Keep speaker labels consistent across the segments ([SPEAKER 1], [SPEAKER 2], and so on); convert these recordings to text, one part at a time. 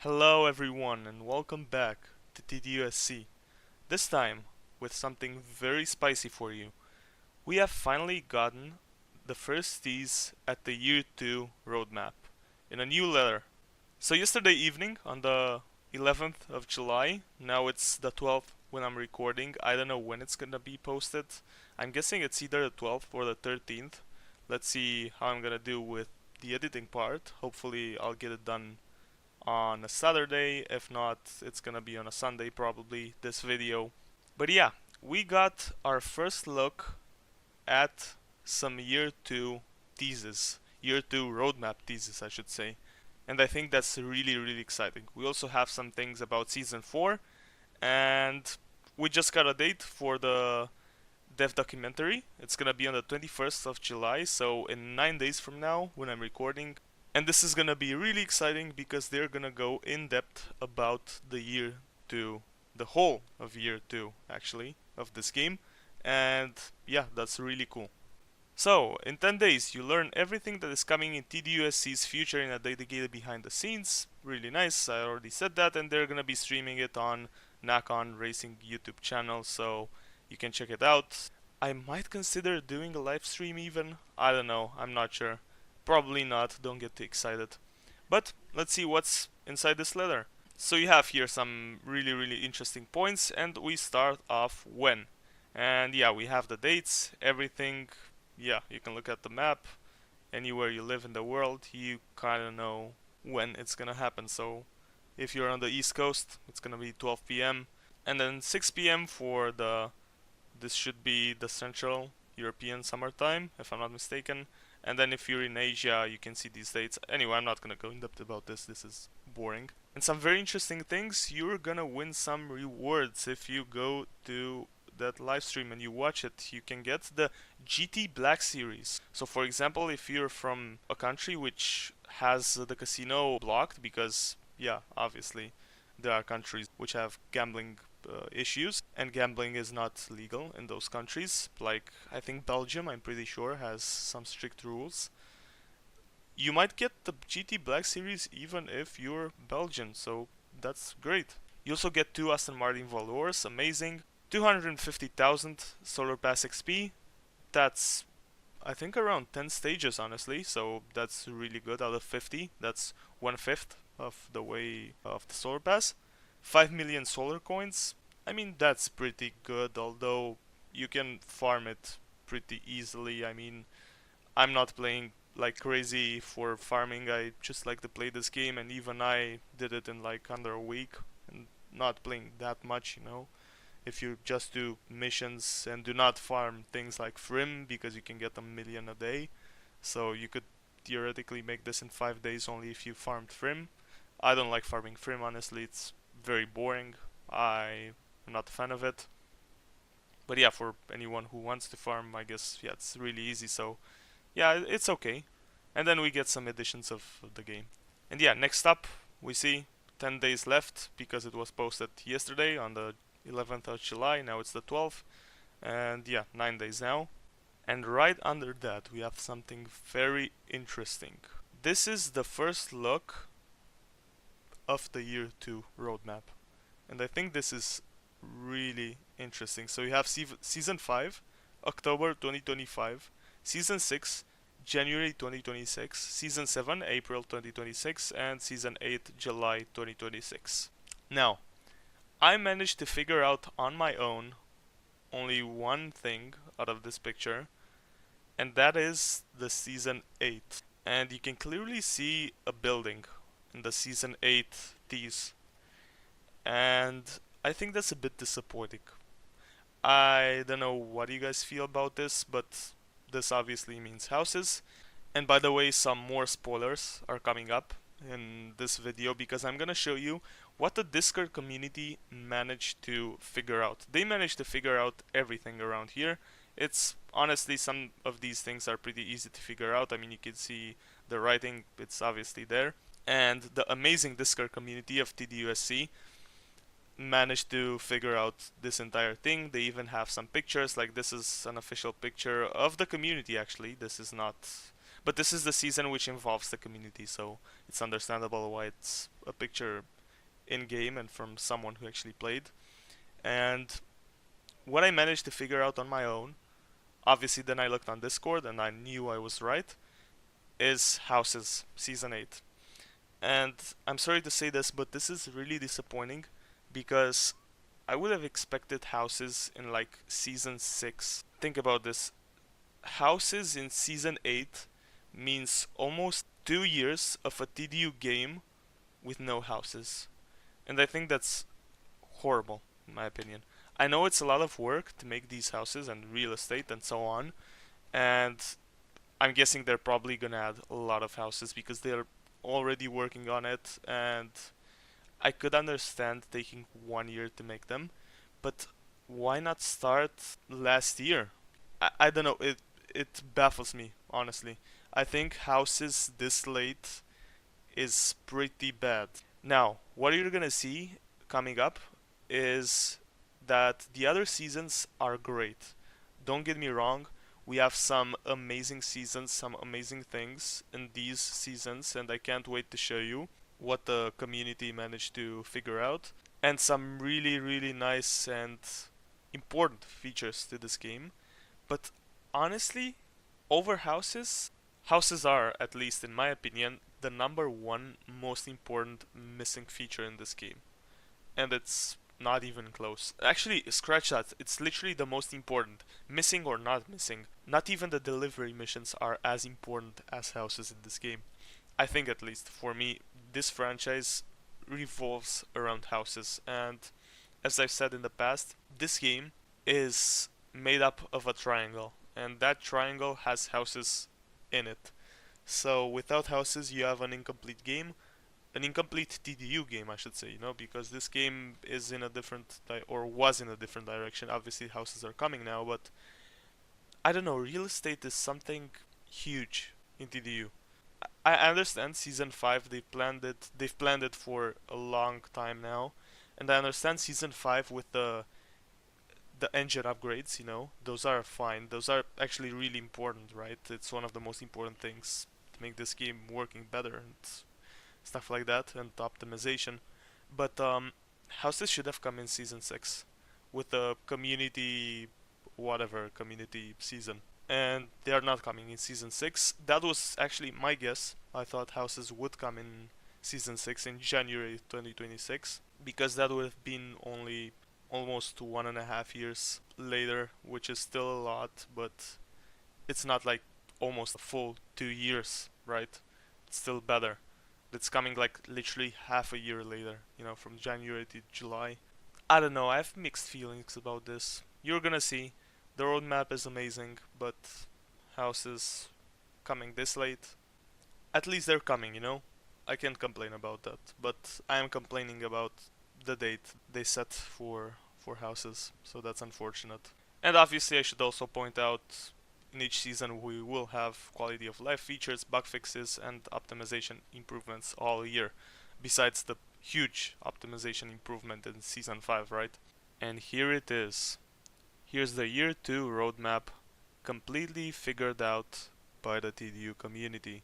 [SPEAKER 1] Hello everyone and welcome back to TDU SC. This time with something very spicy for you. We have finally gotten the first tease at the Year 2 roadmap in a new letter. So yesterday evening on the 11th of July, now it's the 12th when I'm recording. I don't know when it's gonna be posted. I'm guessing it's either the 12th or the 13th. Let's see how I'm gonna do with the editing part. Hopefully I'll get it done on a Saturday. If not, it's gonna be on a Sunday probably, this video. But yeah, we got our first look at some year 2 teases. Year 2 roadmap teases, I should say. And I think that's really exciting. We also have some things about season 4, and we just got a date for the dev documentary. It's gonna be on the 21st of July, so in 9 days from now when I'm recording. And this is gonna be really exciting because they're gonna go in depth about the year 2, the whole of year 2 actually, of this game. And yeah, that's really cool. So, in 10 days, you learn everything that is coming in TDUSC's future in a dedicated behind the scenes. Really nice, I already said that, and they're gonna be streaming it on Nakon Racing YouTube channel, so you can check it out. I might consider doing a live stream even. I don't know, I'm not sure. Probably not, don't get too excited. But let's see what's inside this letter. So you have here some really interesting points, and we start off when. And yeah, we have the dates, everything. Yeah, you can look at the map. Anywhere you live in the world, you kind of know when it's gonna happen. So if you're on the East Coast, it's gonna be 12 p.m. and then 6 p.m. for this should be the Central European summertime, if I'm not mistaken. And then if you're in Asia, you can see these dates. Anyway, I'm not gonna go in depth about this. This is boring. And some very interesting things. You're gonna win some rewards if you go to that live stream and you watch it. You can get the GT Black Series. So for example, if you're from a country which has the casino blocked, because yeah, obviously there are countries which have gambling issues, and gambling is not legal in those countries. Like I think Belgium, I'm pretty sure, has some strict rules. You might get the GT Black Series even if you're Belgian, so that's great. You also get 2 Aston Martin Valors, amazing. 250,000 Solar Pass XP. That's I think around 10 stages honestly, so that's really good out of 50. That's 1/5 of the way of the Solar Pass. 5 million solar coins. I mean, that's pretty good, although you can farm it pretty easily. I mean, I'm not playing like crazy for farming. I just like to play this game, and even I did it in like under a week, and not playing that much. If you just do missions and do not farm things like Frim, because you can get a million a day. So you could theoretically make this in 5 days only if you farmed Frim. I don't like farming Frim, honestly. It's very boring. I am not a fan of it. But yeah, for anyone who wants to farm, I guess, yeah, it's really easy. So yeah, it's okay. And then we get some additions of the game. And yeah, next up, we see 10 days left because it was posted yesterday on the 11th of July. Now it's the 12th. And yeah, 9 days now. And right under that, we have something very interesting. This is the first look of the year 2 roadmap. And I think this is really interesting. So you have season 5, October 2025, season 6, January 2026, season 7, April 2026, and season 8, July 2026. Now, I managed to figure out on my own only one thing out of this picture, and that is the season 8. And you can clearly see a building in the season 8 tease. And I think that's a bit disappointing. I don't know what you guys feel about this, but this obviously means houses. And by the way, some more spoilers are coming up in this video because I'm gonna show you what the Discord community managed to figure out. They managed to figure out everything around here. It's honestly, some of these things are pretty easy to figure out. I mean, you can see the writing, it's obviously there. And the amazing Discord community of TDU SC managed to figure out this entire thing. They even have some pictures, like this is an official picture of the community actually. This is not, But this is the season which involves the community, so it's understandable why it's a picture in game and from someone who actually played. And what I managed to figure out on my own, obviously then I looked on Discord and I knew I was right, is Houses Season 8. And I'm sorry to say this, but this is really disappointing because I would have expected Houses in like Season 6. Think about this. Houses in Season 8 means almost 2 years of a TDU game with no houses. And I think that's horrible, in my opinion. I know it's a lot of work to make these houses and real estate and so on, and I'm guessing they're probably gonna add a lot of houses because they're already working on it, and I could understand taking 1 year to make them, but why not start last year? I don't know. It baffles me, honestly. I think houses this late is pretty bad. Now, what you're gonna see coming up is that the other seasons are great. Don't get me wrong, we have some amazing seasons, some amazing things in these seasons, and I can't wait to show you what the community managed to figure out. And some really, really nice and important features to this game. But honestly, over houses, houses are, at least in my opinion, the number one most important missing feature in this game. And it's not even close. Actually, scratch that. It's literally the most important. Missing or not missing. Not even the delivery missions are as important as houses in this game. I think, at least for me, this franchise revolves around houses. And as I've said in the past, this game is made up of a triangle. And that triangle has houses in it. So without houses, you have an incomplete game, an incomplete TDU game, I should say, because this game is in a different or was in a different direction. Obviously, houses are coming now, but I don't know. Real estate is something huge in TDU. I understand season 5 they've planned it for a long time now, and I understand season 5 with the engine upgrades, those are fine. Those are actually really important, right? It's one of the most important things to make this game working better and stuff like that, and optimization. But houses should have come in season 6 with the community, whatever, community season. And they are not coming in season 6. That was actually my guess. I thought houses would come in season 6 in January 2026, because that would have been only almost 1.5 years later, which is still a lot, but it's not like almost a full 2 years, right? It's still better. It's coming like literally half a year later, from January to July. I don't know, I have mixed feelings about this. You're gonna see. The roadmap is amazing, but houses coming this late. At least they're coming. I can't complain about that. But I am complaining about the date they set for houses, so that's unfortunate. And obviously I should also point out in each season we will have quality of life features, bug fixes, and optimization improvements all year, besides the huge optimization improvement in season 5, right? And here it is. Here's the year 2 roadmap, completely figured out by the TDU community,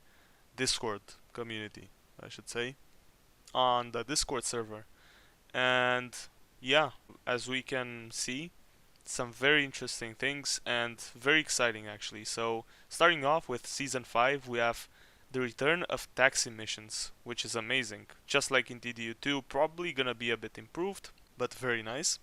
[SPEAKER 1] Discord community, I should say, on the Discord server. And yeah, as we can see, some very interesting things and very exciting actually. So starting off with season 5, we have the return of taxi missions, which is amazing. Just like in TDU 2, probably gonna be a bit improved, but very nice.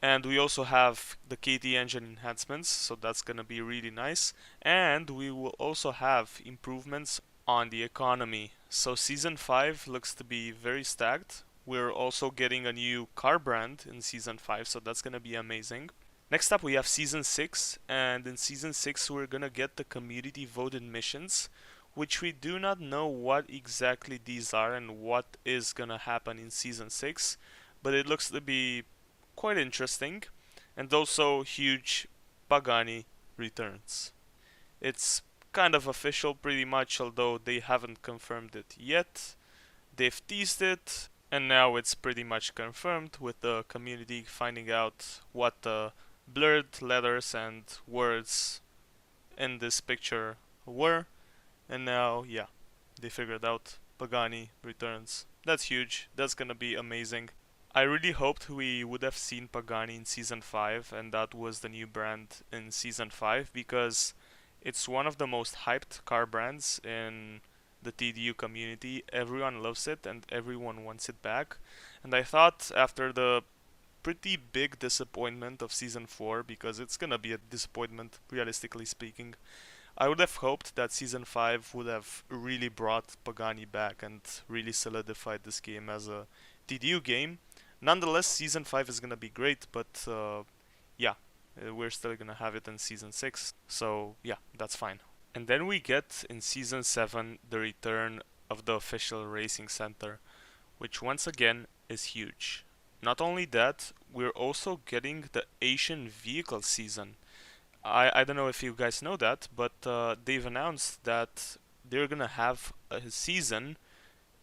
[SPEAKER 1] And we also have the KT engine enhancements, so that's gonna be really nice. And we will also have improvements on the economy. So season 5 looks to be very stacked. We're also getting a new car brand in season 5, so that's gonna be amazing. Next up we have season 6, and in season 6 we're gonna get the community voted missions, which we do not know what exactly these are and what is gonna happen in season 6, but it looks to be quite interesting. And also huge Pagani returns. It's kind of official pretty much, although they haven't confirmed it yet. They've teased it, and now it's pretty much confirmed with the community finding out what the blurred letters and words in this picture were. And now, yeah, they figured out Pagani returns. That's huge. That's gonna be amazing. I really hoped we would have seen Pagani in Season 5, and that was the new brand in Season 5, because it's one of the most hyped car brands in the TDU community. Everyone loves it, and everyone wants it back. And I thought after the pretty big disappointment of Season 4, because it's gonna be a disappointment, realistically speaking, I would have hoped that Season 5 would have really brought Pagani back and really solidified this game as a TDU game. Nonetheless, Season 5 is gonna be great, but yeah, we're still gonna have it in Season 6, so yeah, that's fine. And then we get in Season 7 the return of the official racing center, which once again is huge. Not only that, we're also getting the Asian vehicle season. I don't know if you guys know that, but they've announced that they're gonna have a season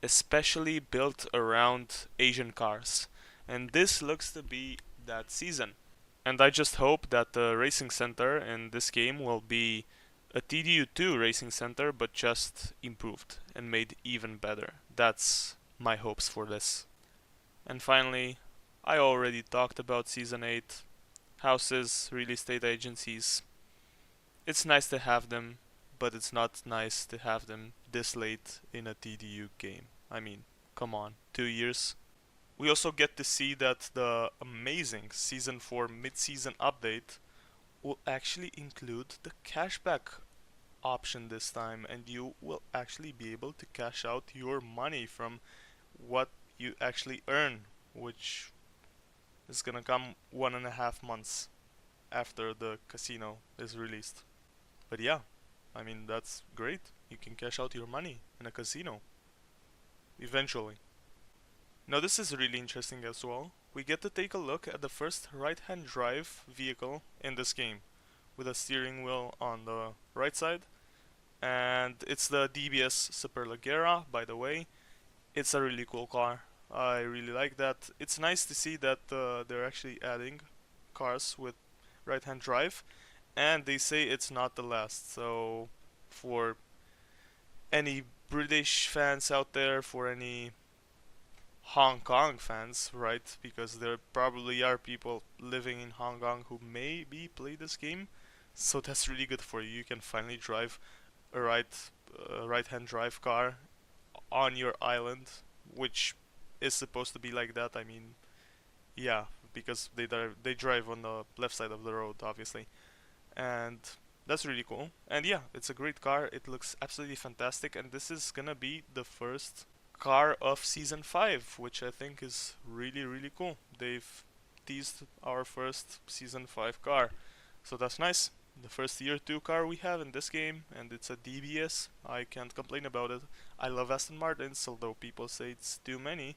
[SPEAKER 1] especially built around Asian cars. And this looks to be that season. And I just hope that the racing center in this game will be a TDU2 racing center, but just improved and made even better. That's my hopes for this. And finally, I already talked about Season 8. Houses, real estate agencies. It's nice to have them, but it's not nice to have them this late in a TDU game. I mean, come on, 2 years. We also get to see that the amazing Season 4 mid-season update will actually include the cashback option this time, and you will actually be able to cash out your money from what you actually earn, which is gonna come 1.5 months after the casino is released. But yeah, I mean, that's great. You can cash out your money in a casino eventually. Now this is really interesting as well. We get to take a look at the first right-hand drive vehicle in this game, with a steering wheel on the right side, and it's the DBS Superleggera, by the way. It's a really cool car. I really like that. It's nice to see that they're actually adding cars with right-hand drive, and they say it's not the last. So for any British fans out there, for any Hong Kong fans, right? Because there probably are people living in Hong Kong who maybe play this game. So that's really good for you. You can finally drive a right-hand drive car on your island, which is supposed to be like that. I mean, yeah, because they drive on the left side of the road, obviously, and that's really cool. And yeah, it's a great car. It looks absolutely fantastic, and this is gonna be the first car of Season 5, which I think is really, really cool. They've teased our first Season 5 car, so that's nice. The first Year 2 car we have in this game, and it's a DBS. I can't complain about it. I love Aston Martins, although people say it's too many.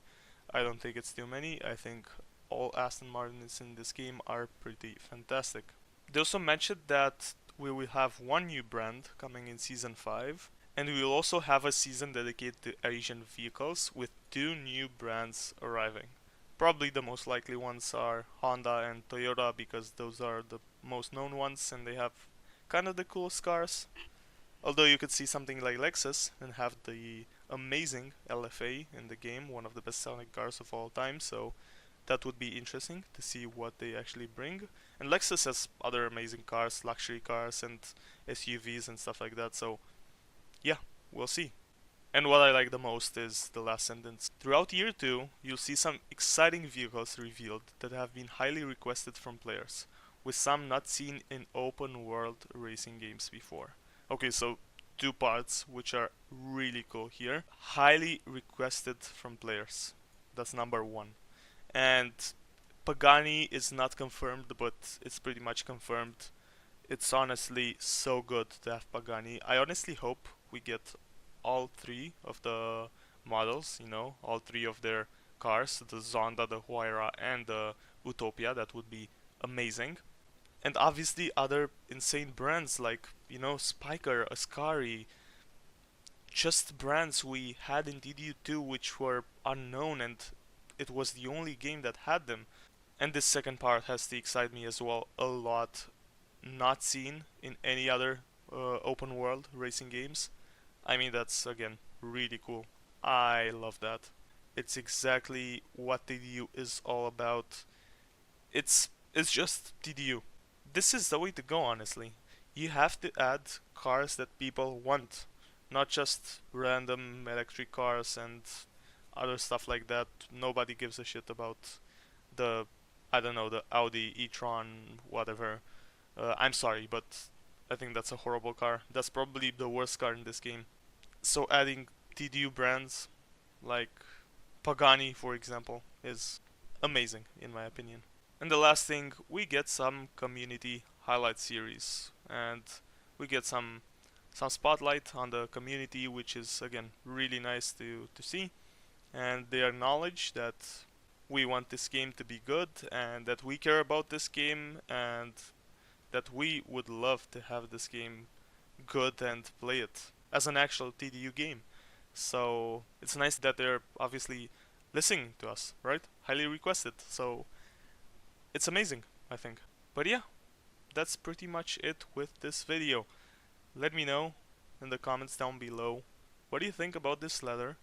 [SPEAKER 1] I don't think it's too many. I think all Aston Martins in this game are pretty fantastic. They also mentioned that we will have one new brand coming in Season 5, and we will also have a season dedicated to Asian vehicles with two new brands arriving. Probably the most likely ones are Honda and Toyota, because those are the most known ones and they have kind of the coolest cars. Although you could see something like Lexus and have the amazing LFA in the game, one of the best selling cars of all time, so that would be interesting to see what they actually bring. And Lexus has other amazing cars, luxury cars and SUVs and stuff like that, so yeah, we'll see. And what I like the most is the last sentence. Throughout Year 2, you'll see some exciting vehicles revealed that have been highly requested from players, with some not seen in open world racing games before. Okay, so two parts which are really cool here. Highly requested from players. That's number one. And Pagani is not confirmed, but it's pretty much confirmed. It's honestly so good to have Pagani. I honestly hope we get all three of the models, all three of their cars, the Zonda, the Huayra, and the Utopia. That would be amazing. And obviously other insane brands like, Spiker, Ascari, just brands we had in DDU2 which were unknown, and it was the only game that had them. And this second part has to excite me as well a lot. Not seen in any other open world racing games. I mean, that's again really cool. I love that. It's exactly what TDU is all about. It's just TDU. This is the way to go, honestly. You have to add cars that people want, not just random electric cars and other stuff like that. Nobody gives a shit about the, I don't know, the Audi e-tron, whatever. I'm sorry, but I think that's a horrible car. That's probably the worst car in this game. So adding TDU brands like Pagani, for example, is amazing in my opinion. And the last thing, we get some community highlight series, and we get some spotlight on the community, which is again really nice to see. And they acknowledge that we want this game to be good, and that we care about this game, and that we would love to have this game good and play it as an actual TDU game. So it's nice that they're obviously listening to us, right? Highly requested. So it's amazing, I think. But yeah, that's pretty much it with this video. Let me know in the comments down below, what do you think about this letter?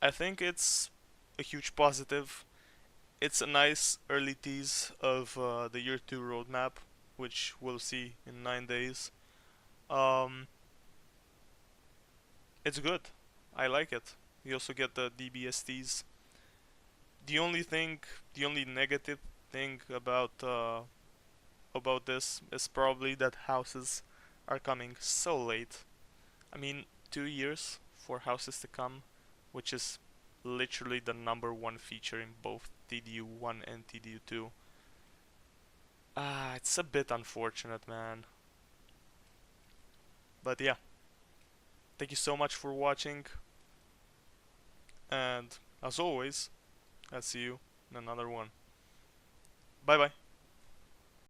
[SPEAKER 1] I think it's a huge positive. It's a nice early tease of the year 2 roadmap, which we'll see in 9 days. Um, it's good. I like it. You also get the DBSTs. The only thing, the only negative thing about this is probably that houses are coming so late. I mean, 2 years for houses to come, which is literally the number one feature in both TDU 1 and TDU 2. It's a bit unfortunate, man. But yeah, thank you so much for watching, and as always, I'll see you in another one. Bye bye.